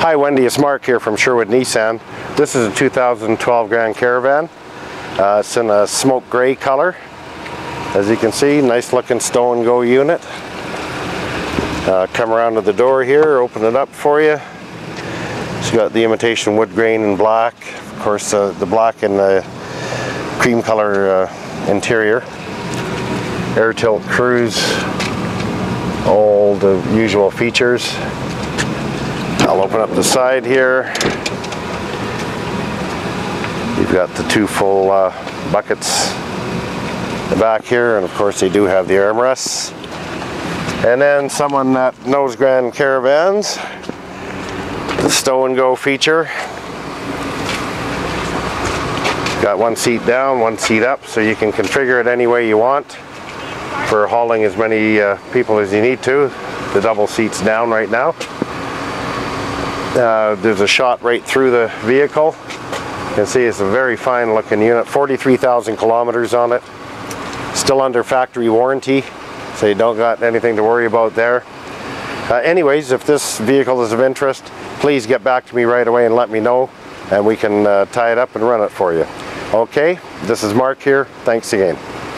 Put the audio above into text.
Hi Wendy, it's Mark here from Sherwood Nissan. This is a 2012 Grand Caravan. It's in a smoke gray color. As you can see, nice looking Stow and Go unit. Come around to the door here, open it up for you. It's got the imitation wood grain in black. Of course, the black and the cream color interior. Air tilt cruise, all the usual features. I'll open up the side here. You've got the two full buckets in the back here, and of course they do have the armrests. And then someone that knows Grand Caravans, the Stow and Go feature. Got one seat down, one seat up, so you can configure it any way you want for hauling as many people as you need to. The double seat's down right now. There's a shot right through the vehicle. You can see it's a very fine looking unit, 43,000 kilometers on it. Still under factory warranty, so you don't got anything to worry about there. Anyways, if this vehicle is of interest, please get back to me right away and let me know, and we can tie it up and run it for you. Okay, this is Mark here. Thanks again.